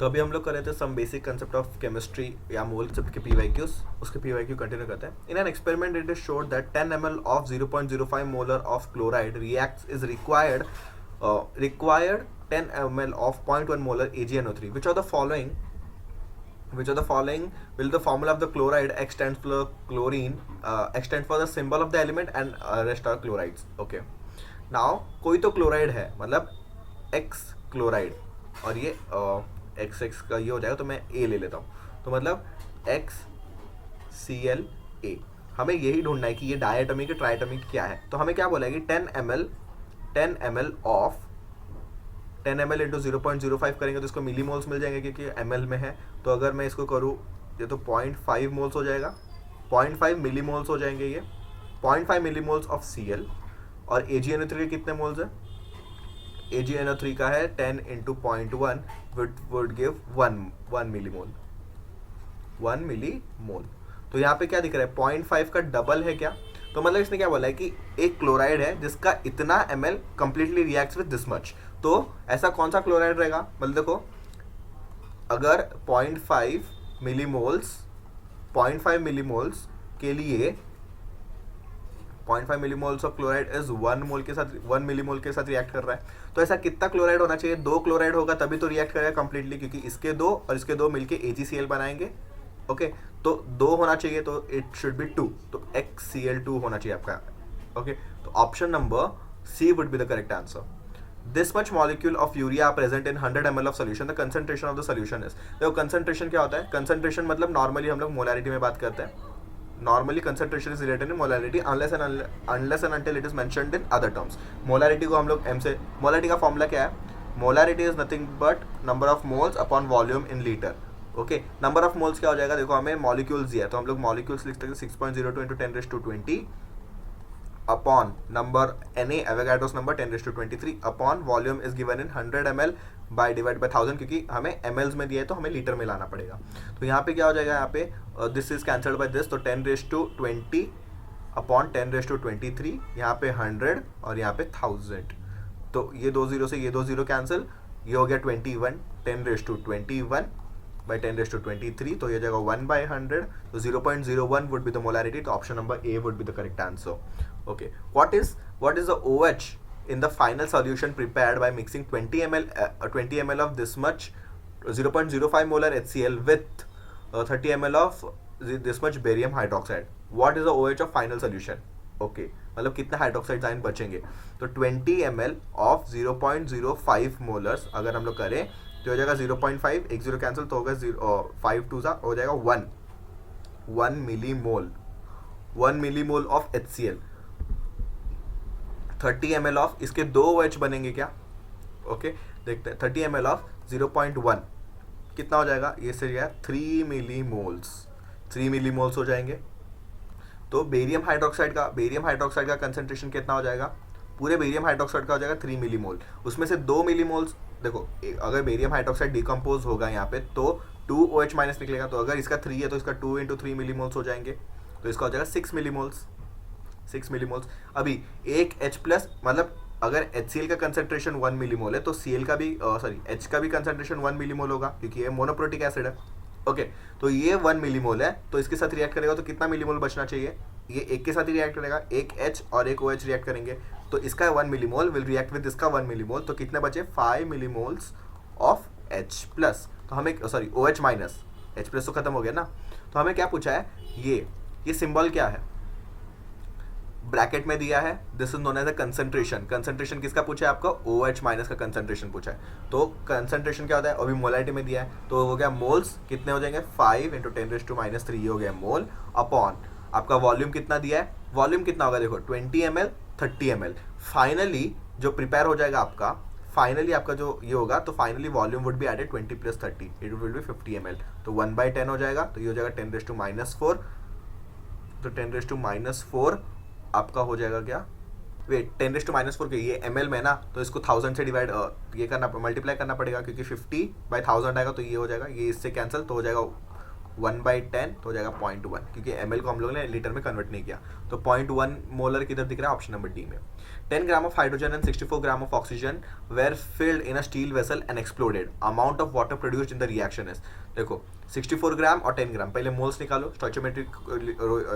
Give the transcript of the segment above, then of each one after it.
तो अभी हम लोग कर रहे थे some basic concept of chemistry या मोल कंसेप्ट के पीवाईक्यूज, उसके पीवाईक्यू कंटिन्यू करते हैं. In an experiment it is showed that 10 ml of 0.05 molar of chloride reacts is required 10 ml of 0.1 molar AgNO3. Which of the following will the formula of the chloride X stands for chlorine, X stands for the symbol of the element and rest are chlorides. Okay, now कोई तो chloride है, मतलब X chloride, और ये XX का ये हो जाएगा, तो मैं A ले लेता हूँ, तो मतलब XClA. हमें यही ढूंढना है कि ये डायटोमिक ट्राइटोमिक क्या है. तो हमें क्या बोला है कि 10 ml ऑफ 10 ml इंटू 0.05 करेंगे तो इसको मिली मोल्स मिल जाएंगे क्योंकि ml में है. तो अगर मैं इसको करूँ ये तो 0.5 मोल्स हो जाएगा, 0.5 मिली मोल्स हो जाएंगे ये, 0.5 मिली मोल्स ऑफ Cl. और AgNO3 के कितने मोल्स है? AgNO3 का है 10 into 0.1 would give 1 millimole, 1 millimole. तो यहाँ पे क्या दिख रहा है? 0.5 का डबल है क्या? तो मतलब इसने क्या बोला है कि एक क्लोराइड है जिसका इतना ml completely reacts with this much. तो ऐसा कौन सा क्लोराइड रहेगा? मतलब देखो, अगर 0.5 मिलीमोल्स के लिए 0.5 millimoles of chloride is 1 millimole के साथ रिएक्ट कर रहा है. तो ऐसा कितना क्लोराइड होना चाहिए? 2 क्लोराइड होगा तभी तो रिएक्ट करेगा कंप्लीटली, क्योंकि इसके 2 और इसके 2 मिलके AgCl बनाएंगे. ओके, तो 2 होना चाहिए, तो इट शुड बी 2, तो XCl2 होना चाहिए आपका. ओके, तो option number C would be the correct answer. This much molecule of urea are present in 100 ml of solution. The concentration of the solution is. देखो कंसंट्रेशन क्या होता है? Concentration मतलब नॉर्मली हम लोग मोलैरिटी में बात करते हैं. Normally concentration is related in molarity unless and until it is mentioned in other terms. Molarity को हम लोग M से, molarity का फॉर्मूला क्या है? Molarity is nothing but number of moles upon volume in liter. Okay, number of moles क्या हो जाएगा? देखो हमें मॉलिक्यूल्स दिया है तो हम लोग मॉलिक्यूल्स लिख सकते हैं 6.02 into 10⁻20 upon number Na Avogadro's number 10⁻23 upon volume is given in 100 ml by divide by 1000, क्योंकि हमें mls में दिया है तो हमें लीटर में लाना पड़ेगा. तो यहाँ पे क्या हो जाएगा? यहाँ पे this is cancelled by this, तो 10⁻20 अपॉन 10⁻23, यहाँ पे 100 और यहाँ पे 1000. तो ये 2 0 से ये 2 0 कैंसिल, ये हो गया 21, 10⁻21 by 10⁻23, तो ये जाएगा 1/100. तो 0.01 would be the molarity. तो option number A would be the correct answer. Okay, what is the OH in the final solution prepared by mixing 20 ml of this much 0.05 molar HCl with 30 ml of this much barium hydroxide? What is the OH of final solution? Okay, मतलब कितने hydroxide ion बचेंगे? तो 20 ml of 0.05 molars अगर हम लोग करें तो हो जाएगा 0.5, 1 0 कैंसिल, तो होगा 5 2 सा हो जाएगा 1 millimole of HCl. 30 ml of इसके 2 OH बनेंगे क्या? ओके, देखते हैं. 30 ml ऑफ 0.1 कितना हो जाएगा? ये से गया 3 मिलीमोल्स हो जाएंगे. तो बेरियम हाइड्रोक्साइड का कंसंट्रेशन कितना हो जाएगा? पूरे बेरियम हाइड्रोक्साइड का हो जाएगा 3 मिलीमोल. उसमें से 2 मिलीमोल्स, देखो अगर बेरियम हाइड्रोक्साइड डिकम्पोज होगा यहाँ पे तो 2 OH माइनस निकलेगा. तो अगर इसका 3 है तो इसका 2 into 3 मिलीमोल्स हो जाएंगे, तो इसका हो जाएगा 6 मिलीमोल्स. अभी एक H प्लस, मतलब अगर HCl का कंसंट्रेशन 1 मिलीमोल है तो Cl का भी H का भी कंसंट्रेशन 1 मिलीमोल होगा, क्योंकि ये मोनोप्रोटिक एसिड है. ओके, तो ये 1 मिलीमोल है, तो इसके साथ रिएक्ट करेगा तो कितना मिलीमोल बचना चाहिए? ये एक के साथ ही रिएक्ट करेगा, एक H और एक OH रिएक्ट करेंगे, तो इसका 1 मिलीमोल विल रिएक्ट विद इसका 1 मिलीमोल. तो कितने बचे? 5 मिलीमोल्स ऑफ H प्लस. तो हमें OH माइनस, H प्लस तो खत्म हो गया ना. तो हमें क्या पूछा है? ये सिंबल क्या है? ब्रैकेट में दिया है, this is known as a concentration. Concentration किसका पूछा है? आपका OH माइनस का कंसंट्रेशन पूछा है. तो कंसंट्रेशन क्या होता है? अभी मोलारिटी में दिया है, तो हो गया मोल्स कितने हो जाएंगे? 5 into 10⁻³ हो गया मोल, अपॉन आपका वॉल्यूम कितना दिया है? वॉल्यूम कितना होगा? देखो 20 ml 30 ml. फाइनली जो प्रिपेयर हो जाएगा आपका, फाइनली आपका जो ये होगा, तो finally volume would be added 20 + 30, it will be 50 ml. तो 1/10 हो जाएगा, तो ये हो जाएगा 10⁻⁴. तो 10⁻⁴ आपका हो जाएगा क्या? वेट, 10⁻⁴ के ये ml में ना, तो इसको 1000 से डिवाइड ये करना, मल्टीप्लाई करना पड़ेगा, क्योंकि 50/1000 आएगा, तो ये हो जाएगा, ये इससे कैंसिल, तो हो जाएगा 1/10 तो हो जाएगा 0.1, क्योंकि ml को हम लोग ने लीटर में कन्वर्ट नहीं किया, तो 0.1 मोलर किधर दिख रहा है, ऑप्शन नंबर डी में। 10 gram of hydrogen and 64 gram of oxygen were filled in a steel vessel and exploded, amount of water produced in the reaction is. देखो 64 ग्राम और 10 ग्राम, पहले मोल्स निकालो, स्टोइचियोमेट्रिक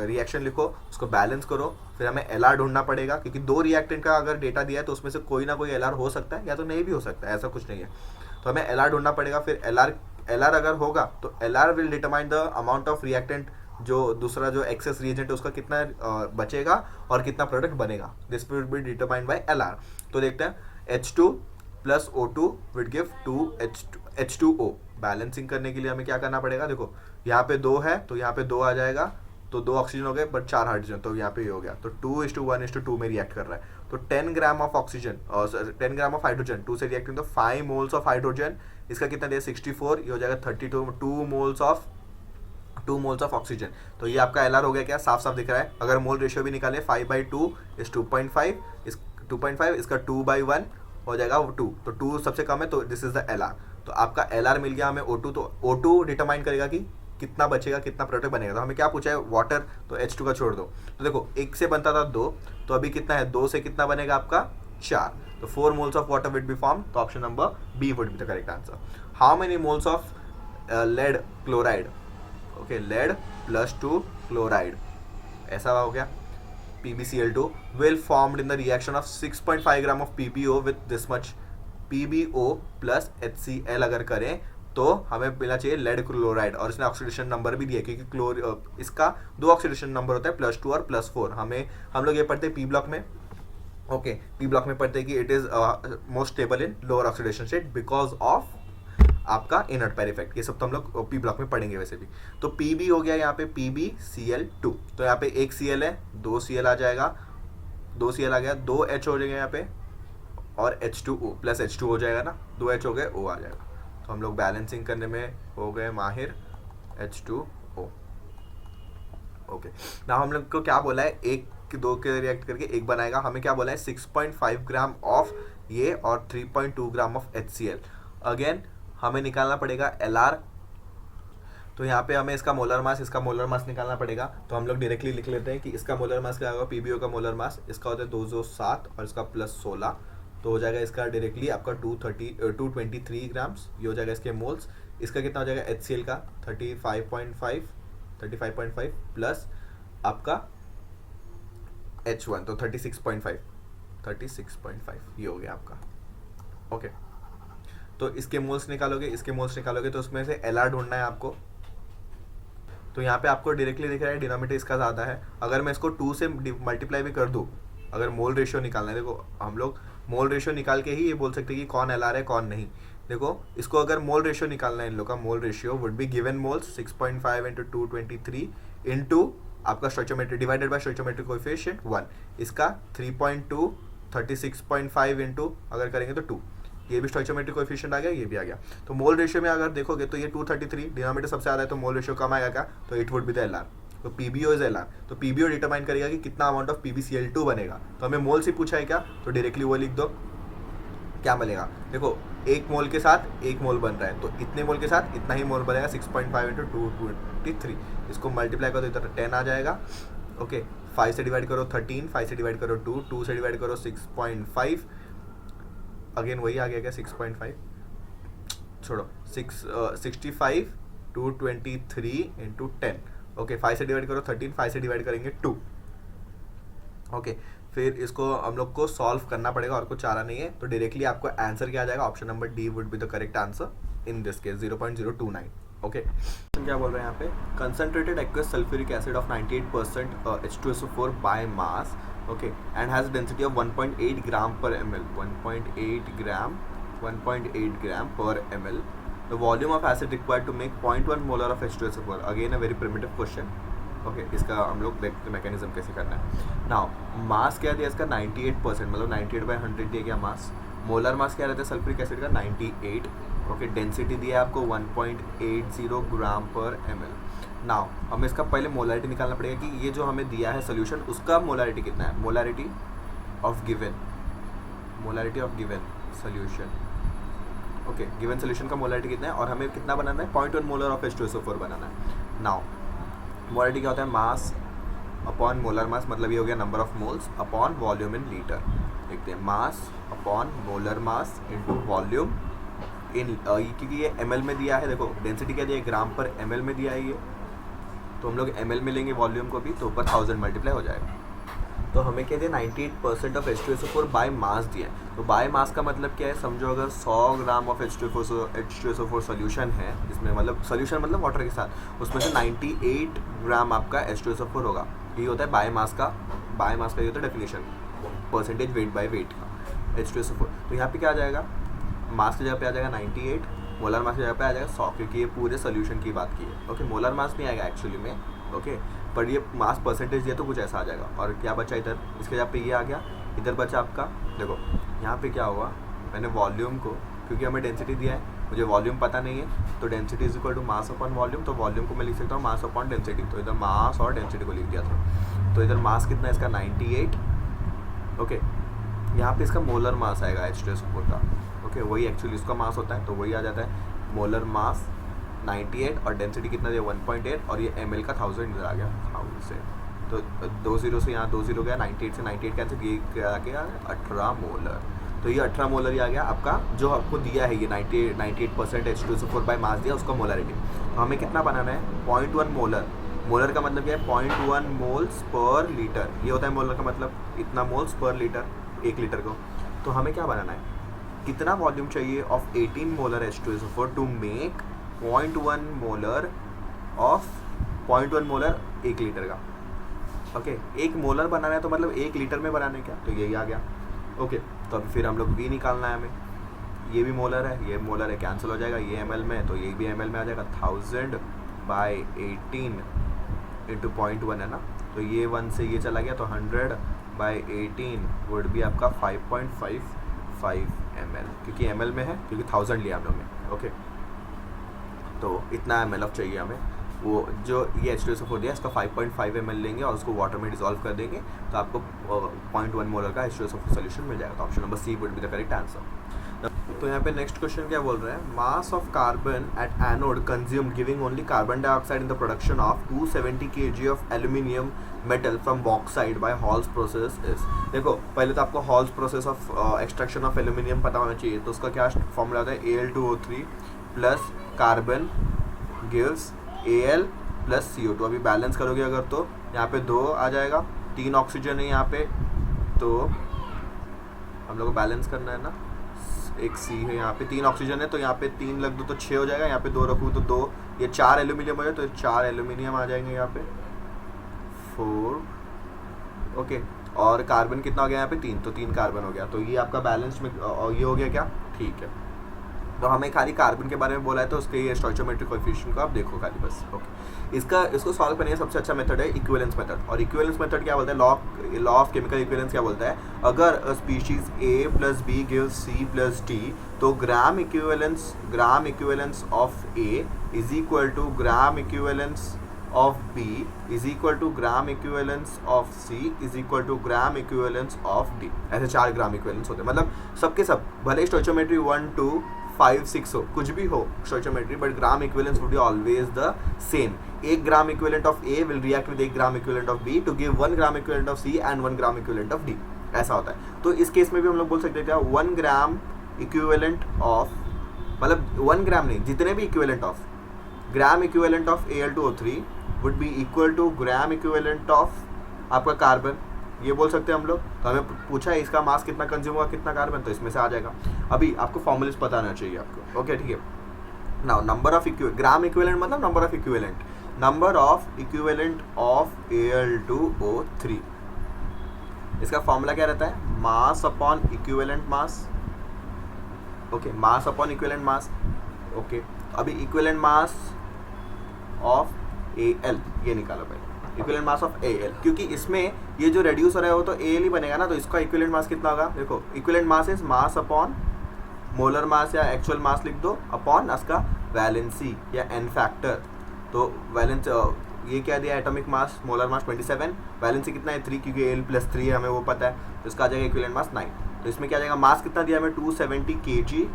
रिएक्शन लिखो, उसको बैलेंस करो, फिर हमें एलआर ढूंढना पड़ेगा, क्योंकि दो रिएक्टेंट का अगर डेटा दिया है तो उसमें से कोई ना कोई एलआर हो सकता है या तो नहीं भी हो सकता है, ऐसा कुछ नहीं है, तो हमें एलआर ढूंढना पड़ेगा। फिर एलआर अगर होगा तो LR will determine the amount of reactant, जो दूसरा जो एक्सेस रिएजेंट है उसका कितना बचेगा और कितना प्रोडक्ट बनेगा, this will be determined by LR. तो देखते हैं H2 plus O2 will give 2H2O। Balancing करने के लिए हमें क्या करना पड़ेगा, देखो यहाँ पे 2 है तो यहाँ पे 2 आ जाएगा, तो 2 ऑक्सीजन हो गए बट 4 हाइड्रोजन, तो यहाँ पे ये हो गया, तो 2:1:2 में रिएक्ट कर रहा है। तो 10 ग्राम ऑफ ऑक्सीजन और 10 ग्राम ऑफ हाइड्रोजन, 2 से रिएक्ट करें तो 5 मोल्स ऑफ हाइड्रोजन, इसका कितना दिया 64, ये हो जाएगा 32, 2 मोल्स ऑफ ऑक्सीजन। तो ये आपका एलआर हो गया, क्या साफ साफ दिख रहा है। अगर मोल रेशियो भी निकाले 5/2 इज 2.5, इस 2.5 इसका 2/1 हो जाएगा 2, तो 2 सबसे कम है, तो दिस इज द एलआर। तो आपका एलआर मिल गया हमें O2, तो O2 डिटरमाइन करेगा कि कितना बचेगा, कितना प्रोडक्ट बनेगा। तो हमें क्या पूछा है, वाटर, तो H2 का छोड़ दो। तो देखो 1 से बनता था 2, तो अभी कितना है, 2 से कितना बनेगा आपका 4, तो 4 moles of water will be form, तो option number B would be the correct answer. How many moles of lead chloride, okay lead +2 chloride, ऐसा हो गया PbCl2 will formed in the reaction of 6.5 gram of PbO with this much PbO plus HCl अगर करें तो हमें मिलना चाहिए lead chloride, और इसने ऑक्सीडेशन नंबर भी दिया, क्योंकि इसका 2 ऑक्सीडेशन नंबर होता है, +2 और +4। हम लोग ये पढ़ते हैं पी ब्लॉक में, ओके पी ब्लॉक में पढ़ते हैं कि it is most stable in lower oxidation state because of आपका इनर्ट पेयर इफेक्ट। ये सब तो हम लोग पी ब्लॉक में पढ़ेंगे वैसे भी। तो Pb हो गया यहाँ पे PbCl2, तो यहाँ पे 1 Cl है, 2 Cl आ जाएगा, 2 Cl आ गया, 2 H हो जाएगा यहाँ पे, और H2O प्लस H2 हो जाएगा ना, 2 H हो गए, O आ जाएगा। तो हम लोग बैलेंसिंग करने में हो गए माहिर, H2O। ओके ना, हम लोग को क्या बोला है, 1-2 के रिएक्ट करके 1 बनाएगा। हमें क्या बोला है, 6.5 ग्राम ऑफ ये और 3.2 ग्राम ऑफ HCl। अगेन हमें निकालना पड़ेगा एलआर, तो यहाँ पे हमें इसका मोलर मास, इसका मोलर मास निकालना पड़ेगा। तो हम लोग डायरेक्टली लिख लेते हैं कि इसका मोलर मास क्या होगा, PbO का मोलर मास, इसका होता है 207 और इसका +16, तो हो जाएगा इसका डायरेक्टली आपका 223 ग्राम्स, ये हो जाएगा इसके मोल्स। इसका कितना हो जाएगा HCl का 35.5 प्लस आपका H1 तो 36.5 ये हो गया आपका। ओके तो इसके मोल्स निकालोगे तो उसमें से एलआर ढूंढना है आपको। तो यहाँ पे आपको डायरेक्टली दिख रहा है डिनोमिनेटर इसका ज़्यादा है, अगर मैं इसको 2 से मल्टीप्लाई भी कर दूँ, अगर मोल रेशियो निकालना है, देखो हम लोग मोल रेशियो निकाल के ही ये बोल सकते हैं कि कौन एलआर है कौन नहीं। देखो इसको अगर मोल रेशियो निकालना है, इन लोग का mole ratio would be given moles 6.5 × 223 into आपका स्टोइचियोमेट्रिक डिवाइडेड बाय स्टोइचियोमेट्रिक कोएफिशिएंट 1, इसका 3.2 36.5 इंटू अगर करेंगे तो 2, ये भी स्टोइचियोमेट्रिक कोएफिशिएंट आ गया, ये भी आ गया। तो मोल रेशियो में अगर देखोगे तो ये 233, डिनोमिनेटर सबसे ज़्यादा है तो मोल रेशियो कम आएगा क्या, तो it would be the LR. तो PbO इज एलआर, तो PbO डिटरमाइन करेगा कि कितना अमाउंट ऑफ PbCl2 बनेगा। तो हमें मोल से पूछा है क्या, तो डायरेक्टली वो लिख दो, क्या बनेगा। देखो 1 मोल के साथ 1 मोल बन रहा है, तो इतने मोल के साथ इतना ही मोल बनेगा, 6.5 × 223, इसको मल्टीप्लाई करो तो इधर 10 आ जाएगा। ओके 5 से डिवाइड करो 13, 5 से डिवाइड करो 2, 2 से डिवाइड करो 6.5, अगेन वही आ गया क्या 6.5, छोड़ो 65 223 × 10। ओके 5 से डिवाइड करो 13, 5 से डिवाइड करेंगे 2। ओके फिर इसको हम लोग को सॉल्व करना पड़ेगा और कुछ चारा नहीं है, तो डायरेक्टली आपको आंसर क्या आ जाएगा, option number D would be the correct answer in this case 0.029। Okay क्या बोल रहे हैं यहाँ पे, concentrated aqueous sulphuric acid of 98% H2SO4 by mass, okay and has density of 1.8 ग्राम पर ml, 1.8 ग्राम पर ml। The volume of acid required to make 0.1 molar of H2SO4, again a very primitive question। Okay इसका हम लोग देखते mechanism कैसे करना है। Now mass क्या दिया इसका 98%, मतलब 98/100 दिया गया मास। मोलर मास क्या रहता है सल्फ्यूरिक एसिड का 98। ओके डेंसिटी दिया है आपको 1.80 ग्राम पर ml। नाउ हमें इसका पहले मोलारिटी निकालना पड़ेगा कि ये जो हमें दिया है सोल्यूशन उसका मोलारिटी कितना है, molarity of given solution. Okay given solution का मोलारिटी कितना है और हमें कितना बनाना है, 0.1 मोलर ऑफ H2SO4 बनाना है। नाउ मोलारिटी क्या होता है, मास अपॉन मोलर मास, मतलब ये हो गया number of moles upon volume in litre. देखते हैं mass upon molar mass into volume इन, क्योंकि ये ml में दिया है, देखो डेंसिटी क्या दिया है, ग्राम पर ml में दिया है ये, तो हम लोग ml में लेंगे वॉल्यूम को भी, तो ऊपर 1000 मल्टीप्लाई हो जाएगा। तो हमें क्या दिया, 98% ऑफ H2SO4 बाय मास दिया है। तो बाय मास का मतलब क्या है, समझो अगर 100 ग्राम ऑफ H2SO4 सोल्यूशन है इसमें, मतलब सोल्यूशन मतलब वाटर के साथ, उसमें से 98 ग्राम आपका H2SO4 होगा। यही होता है बाय मास का ये होता है definition, percentage weight by weight का H2SO4। तो यहाँ पे क्या आ जाएगा, मास की जगह पे आ जाएगा 98, मोलर मास की जगह पे आ जाएगा 100, क्योंकि ये पूरे सोल्यूशन की बात की है। ओके, मोलर मास नहीं आएगा एक्चुअली में, ओके, पर ये मास परसेंटेज दिया तो कुछ ऐसा आ जाएगा। और क्या बचा इधर, इसके जगह पे ये आ गया, इधर बचा आपका, देखो यहाँ पे क्या हुआ, मैंने वॉल्यूम को, क्योंकि हमें डेंसिटी दिया है, मुझे वॉल्यूम पता नहीं है, तो density is equal to mass upon volume, तो वॉल्यूम को मैं लिख सकता हूँ मास अपॉन डेंसिटी, तो इधर मास और डेंसिटी को लिख दिया था। तो इधर मास कितना है इसका 98, ओके, यहाँ पे इसका मोलर मास आएगा H2SO4 का, ओके, वही एक्चुअली इसका मास होता है, तो वही आ जाता है मोलर मास 98 और डेंसिटी कितना दिया 1.8, और ये ml का 1000 इधर आ गया 1000 से, तो 20 से यहाँ 20 गया, 98 से 98 कैंसिल, ये क्या आ गया 18 मोलर। तो ये 18 मोलर ही आ गया आपका, जो आपको दिया है ये 98% H2SO4 बाय मास दिया, उसका मोलरिटी। तो हमें कितना बनाना है, 0.1 मोलर। मोलर का मतलब क्या है, 0.1 मोल्स पर लीटर, ये होता है मोलर का मतलब, इतना मोल्स पर लीटर, 1 लीटर को। तो हमें क्या बनाना है, कितना वॉल्यूम चाहिए of 18 molar H2SO4 to make 0.1 molar of 0.1 molar 1 litre का, ओके, 1 मोलर बनाना है तो मतलब 1 लीटर में बनाना है क्या, तो यही आ गया, ओके। तो अभी फिर हम लोग V निकालना है हमें, ये भी मोलर है, ये मोलर है, कैंसिल हो जाएगा, ये ml में, तो ये भी ml में आ जाएगा, 1000 बाई 18 इंटू 0.1 है ना, तो ये 1 से ये चला गया, तो 100 बाई 18 वुड भी आपका 5.55 ml, क्योंकि ml में है, क्योंकि 1000 लिया हम लोग ने, ओके। तो इतना ml ऑफ चाहिए हमें, वो जो ये H2SO4 दिया इसका 5.5 ml लेंगे और उसको वाटर में डिसॉल्व कर देंगे, तो आपको 0.1 मोलर का H2SO4 सोल्यूशन मिल जाएगा। तो option number C would be the correct answer. तो यहाँ पे नेक्स्ट क्वेश्चन क्या बोल रहा है, mass of carbon at anode consume giving only carbon dioxide in the production of 270 kg of aluminium metal from bauxite by Hall's process is. देखो पहले तो आपको Hall's process of extraction of aluminium पता होना चाहिए, तो उसका क्या फॉर्मूला होता है, Al2O3 plus carbon gives Al plus CO2। अभी बैलेंस करोगे अगर तो यहाँ पे 2 आ जाएगा, 3 ऑक्सीजन है यहाँ पे, तो हम लोग को बैलेंस करना है ना, एक C है यहाँ पे, 3 ऑक्सीजन है, तो यहाँ पे 3 लग दो तो 6 हो जाएगा, यहाँ पे 2 रखूँ तो 2, ये 4 एल्यूमिनियम हो जाए, तो 4 एल्यूमिनियम आ जाएंगे यहाँ पे, 4, ओके। और कार्बन कितना हो गया यहाँ पे 3, तो 3 कार्बन हो गया, तो ये आपका बैलेंस में, और ये हो गया क्या, ठीक है। तो हमें खाली कार्बन के बारे में बोला है, तो उसके ये स्टोइचियोमेट्रिक कोएफिशिएंट को आप देखो खाली बस, ओके। इसको सॉल्व करने का सबसे अच्छा मेथड है इक्विवेलेंस मेथड। और इक्विवेलेंस मेथड क्या बोलता है, लॉ ऑफ केमिकल इक्विवेलेंस क्या बोलता है, अगर species A plus B gives C plus D, तो gram equivalence of A is equal to gram equivalence of B is equal to gram equivalence of C is equal to gram equivalence of D। ऐसे 4 ग्राम equivalence होते हैं, मतलब सबके सब, भले stoichiometry 1 2 5 6 हो, कुछ भी हो stoichiometry, but gram equivalence would be always the same. 1 gram equivalent of A will react with 1 gram equivalent of B to give 1 gram equivalent of C and 1 gram equivalent of D, ऐसा होता है। तो इस case में भी हम लोग बोल सकते हैं क्या, 1 ग्राम इक्विवेलेंट ऑफ, मतलब 1 ग्राम नहीं, जितने भी equivalent of, gram equivalent of Al2O3 would be equal to gram equivalent of आपका कार्बन, ये बोल सकते हैं हम लोग। तो हमें पूछा है इसका मास कितना कंज्यूम हुआ, कितना कार्बन, तो इसमें से आ जाएगा। अभी आपको फॉर्मूलाज पता होना चाहिए आपको, ओके ठीक है। Now number of gram equivalent मतलब number of equivalent of Al2O3, इसका फॉर्मूला क्या रहता है, mass upon equivalent mass, okay, mass upon equivalent mass, okay. अभी इक्विवेलेंट मास ऑफ Al ये निकालो पहले, इक्विवेलेंट मास ऑफ Al, क्योंकि इसमें ये जो रेड्यूस हो रहा है वो तो Al ही बनेगा ना, तो इसका इक्विवेलेंट मास कितना होगा, देखो equivalent mass is mass upon molar mass या एक्चुअल मास लिख दो, अपॉन उसका वैलेंसी या n फैक्टर। तो वैलेंस ये क्या दिया, atomic mass molar mass 27, valency कितना है 3, क्योंकि Al प्लस 3 है हमें वो पता है, तो इसका आ जाएगा इक्विवेलेंट मास 9। तो इसमें क्या आ जाएगा, मास कितना दिया हमें 270 kg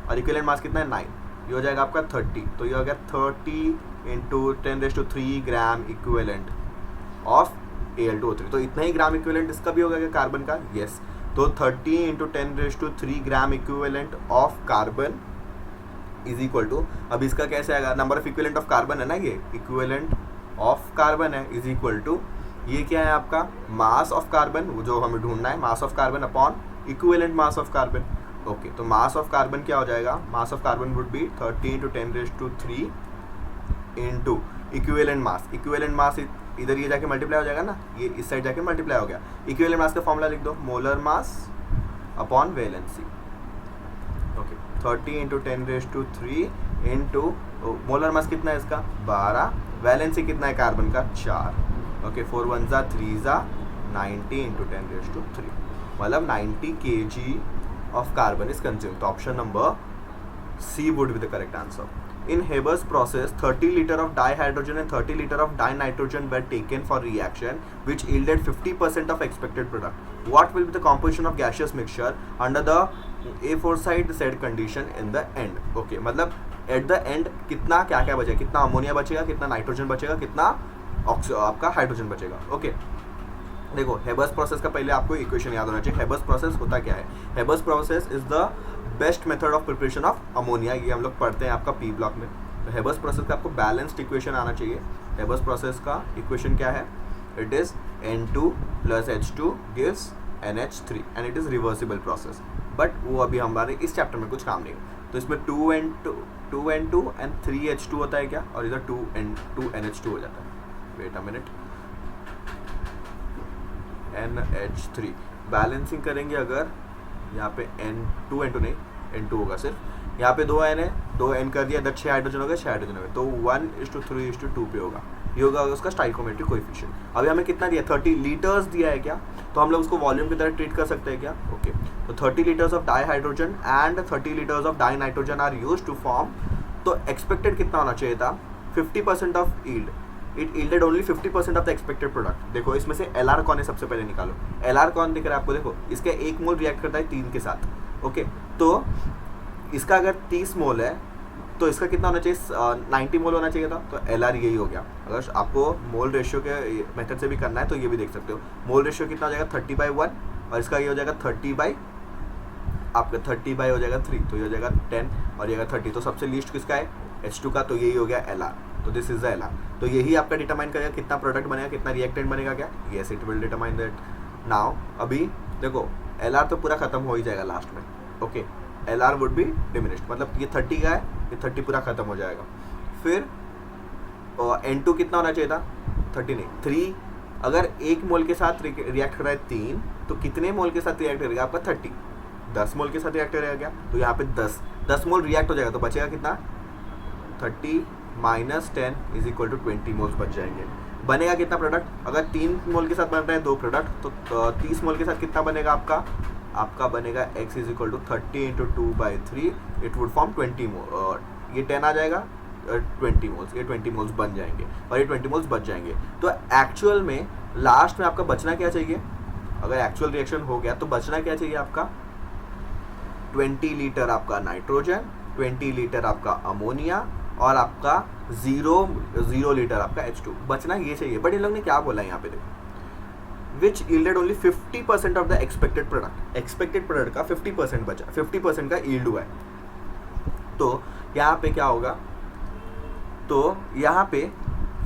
और इक्विवेलेंट मास कितना है 9, ये हो जाएगा आपका 30, तो ये हो गया 30 into 10⁻³ gram equivalent of Al2O3। तो इतना ही ग्राम इक्विवेलेंट इसका भी होगा क्या कार्बन का? यस। तो 30 into 10⁻³ gram equivalent of carbon is equal to, अब इसका कैसे आएगा, number of equivalent of carbon है ना, ये इक्विवेलेंट ऑफ कार्बन है, इज इक्वल टू ये क्या है आपका मास ऑफ कार्बन, जो हमें ढूंढना है, mass of carbon upon equivalent mass of carbon. Okay, तो मास ऑफ कार्बन क्या हो जाएगा, मास of carbon would be 30 into 10⁻³ into equivalent mass. Equivalent mass इधर ये जाके मल्टीप्लाई हो जाएगा ना, ये इस साइड जाके मल्टीप्लाई हो गया। इक्विवेलेंट मास का फॉर्मूला लिख दो, molar mass upon valency. Okay, 30 into 10⁻³ into molar mass कितना है इसका 12, वैलेंसी कितना है कार्बन का 4। ओके, 4 1 ज़ा 3 ज़ा 90 इंटू 10⁻³, मतलब 90 kg of carbon is consumed. तो option number C would be the correct answer. In Haber's process, 30 liter of dihydrogen and 30 liter of dinitrogen were taken for reaction, which yielded 50% of expected product. What will be the composition of gaseous mixture under the aforesaid said condition in the end? Okay, मतलब at the end कितना क्या क्या बचेगा, कितना ammonia बचेगा, कितना nitrogen बचेगा, कितना आपका हाइड्रोजन बचेगा। ओके, देखो हेबर्स प्रोसेस का पहले आपको इक्वेशन याद होना चाहिए। हेबर्स प्रोसेस होता क्या है, Haber's process is the best method of preparation of ammonia, ये हम लोग पढ़ते हैं आपका पी ब्लॉक में। तो हेबर्स प्रोसेस का आपको बैलेंस्ड इक्वेशन आना चाहिए। हेबर्स प्रोसेस का इक्वेशन क्या है, it is N2 + H2 gives NH3 and it is reversible process, but वो अभी हमारे इस चैप्टर में कुछ काम नहीं है। तो इसमें 2N2 एंड 3H2 होता है क्या, और इधर 2N2 NH2 हो जाता है। Wait a minute, NH3 balancing करेंगे अगर यहाँ पे N2 नहीं, N2 होगा सिर्फ, यहाँ पे 2 N है, 2 N कर दिया, इधर 6 हाइड्रोजन हो गए, 6 हाइड्रोजन हो गए, तो 1:3:2 पे होगा, ये होगा उसका स्टाइकोमेट्रिक कोएफिशिएंट। अभी हमें कितना दिया, 30 लीटर्स दिया है क्या, तो हम लोग उसको वॉल्यूम की तरह ट्रीट कर सकते हैं क्या। ओके, तो 30 liters of dihydrogen and 30 liters of dinitrogen are used to form, तो एक्सपेक्टेड कितना होना चाहिए था, 50% of yield, it yielded only 50% of the expected product. देखो इसमें से एल आर कौन है, सबसे पहले निकालो। एल आर कौन दिख रहा है आपको, देखो इसके 1 मोल रिएक्ट करता है 3 के साथ। ओके, तो इसका अगर 30 मोल है तो इसका कितना होना चाहिए, 90 मोल होना चाहिए था, तो एल आर यही हो गया। अगर आपको मोल रेशियो के मेथड से भी करना है तो ये भी देख सकते हो, मोल रेशियो कितना हो जाएगा 30/1, और इसका ये हो जाएगा 30 आपका 30 हो जाएगा 3, तो ये हो जाएगा 10, और ये 30, तो सबसे लीस्ट किसका है, H2 का, तो यही हो गया एल आर। तो this is the L R, तो यही आपका डिटरमाइन करेगा कितना प्रोडक्ट बनेगा, कितना रिएक्टेंट बनेगा क्या, yes it will determine that. Now अभी देखो एल आर तो पूरा खत्म हो ही जाएगा लास्ट में। Okay, L R would be diminished, मतलब ये 30 का है, ये 30 पूरा खत्म हो जाएगा। फिर N2 कितना होना चाहिए था, 30 नहीं 3, अगर 1 मोल के साथ रिएक्ट कर रहा है 3, तो कितने मोल के साथ रिएक्ट करेगा आपका 30, 10 मोल के साथ रिएक्ट करेगा क्या, तो यहाँ पे 10 मोल रिएक्ट हो जाएगा, तो बचेगा कितना 30 - 10 = 20 मोल्स बच जाएंगे। बनेगा कितना प्रोडक्ट, अगर 3 मोल के साथ बन रहे हैं 2 प्रोडक्ट, तो 30 मोल के साथ कितना बनेगा आपका बनेगा x = 30 × 2/3, इट वुड फॉर्म 20 मोल, ये 10 आ जाएगा 20 मोल्स, ये 20 मोल्स बन जाएंगे और ये 20 मोल्स बच जाएंगे। तो एक्चुअल में लास्ट में आपका बचना क्या चाहिए, अगर एक्चुअल रिएक्शन हो गया तो बचना क्या चाहिए आपका 20 लीटर आपका नाइट्रोजन, 20 लीटर आपका अमोनिया, और आपका 0 लीटर आपका H2 बचना ये चाहिए। बट इन लोग ने क्या बोला है यहाँ पे देखो, which yielded only 50% of the expected product, expected product का 50% बचा, 50% का यील्ड हुआ है। तो यहाँ पे क्या होगा, तो यहाँ पे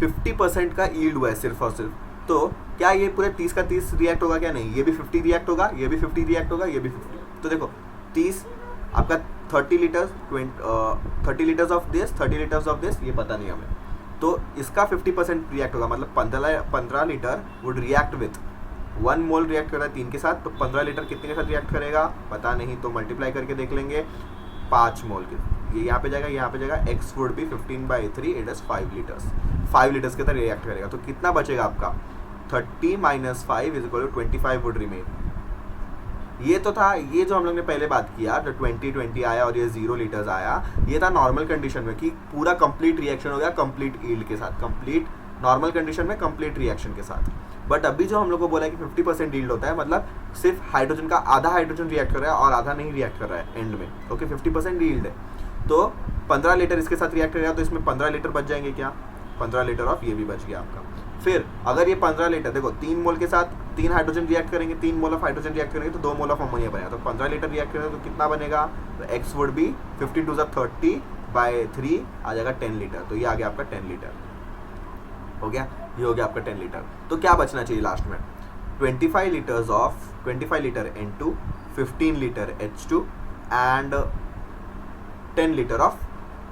50% का यील्ड हुआ है सिर्फ और सिर्फ, तो क्या ये पूरे 30 का 30 रिएक्ट होगा क्या, नहीं, ये भी 50 रिएक्ट होगा, ये भी 50 रिएक्ट होगा, ये भी 50। तो देखो 30 आपका 30 litres 30 liters of this, 30 liters of this, ये पता नहीं हमें, तो इसका 50% रिएक्ट होगा, मतलब 15 litre would react with 1 mole react कर रहा है 3 के साथ, तो 15 लीटर कितने के साथ रिएक्ट करेगा पता नहीं, तो मल्टीप्लाई करके देख लेंगे 5 मोल के, ये यहाँ पे जाएगा, यहाँ पे जाएगा, x would be 15/3, it is 5 litres, 5 litres के साथ रिएक्ट करेगा, तो कितना बचेगा आपका 30 - 5 = 25 वुड रिमेन। ये तो था, ये जो हम लोग ने पहले बात किया, जो 20 आया और ये 0 लीटर्स आया, ये था नॉर्मल कंडीशन में कि पूरा कंप्लीट रिएक्शन हो गया कंप्लीट यील्ड के साथ, कंप्लीट नॉर्मल कंडीशन में कंप्लीट रिएक्शन के साथ। बट अभी जो हम लोग को बोला है कि 50% यील्ड होता है, मतलब सिर्फ हाइड्रोजन का आधा हाइड्रोजन रिएक्ट कर रहा है और आधा नहीं रिएक्ट कर रहा है एंड में। ओके, 50% यील्ड है, तो 15 लीटर इसके साथ रिएक्ट करेगा तो इसमें 15 लीटर बच जाएंगे क्या, 15 लीटर ऑफ ये भी बच गया आपका। फिर अगर ये 15 लीटर देखो 3 मोल के साथ 3 हाइड्रोजन रिएक्ट करेंगे, 3 मोल ऑफ हाइड्रोजन रिएक्ट करेंगे तो 2 मोल ऑफ अमोनिया बनेगा। तो 15 लीटर रिएक्ट करेंगे तो कितना बनेगा, तो x would be 50 to 30 by 3 आ जाएगा 10 लीटर। तो ये आ गया आपका 10 लीटर हो गया, ये हो गया आपका 10 लीटर। तो क्या बचना चाहिए लास्ट में, 25 litre N2, 15 litre H2 and 10 litre of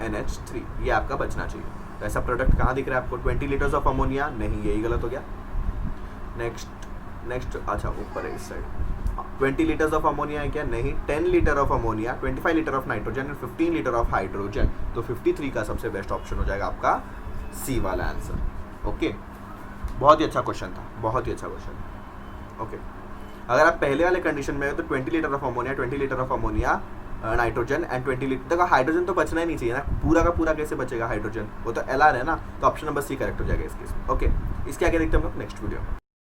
NH3, ये आपका बचना चाहिए। तो ऐसा प्रोडक्ट कहाँ दिख रहा है आपको, 20 लीटर्स ऑफ अमोनिया, नहीं यही गलत हो गया। नेक्स्ट अच्छा ऊपर है इस साइड, 20 लीटर्स ऑफ अमोनिया है क्या, नहीं 10 litre of ammonia, 25 litre of nitrogen and 15 litre of hydrogen. तो 53 का सबसे बेस्ट ऑप्शन हो जाएगा आपका सी वाला आंसर। ओके, बहुत ही अच्छा क्वेश्चन था, बहुत ही अच्छा क्वेश्चन। ओके, अगर आप पहले वाले कंडीशन में हो तो 20 litre of ammonia, 20 litre of ammonia nitrogen and 20 litre, देखो हाइड्रोजन तो बचना ही नहीं चाहिए ना, पूरा का पूरा कैसे बचेगा हाइड्रोजन, वो तो LR है ना, तो ऑप्शन नंबर सी करेक्ट हो जाएगा इस केस में। ओके, इसके आगे देखते हैं हम लोग नेक्स्ट वीडियो में।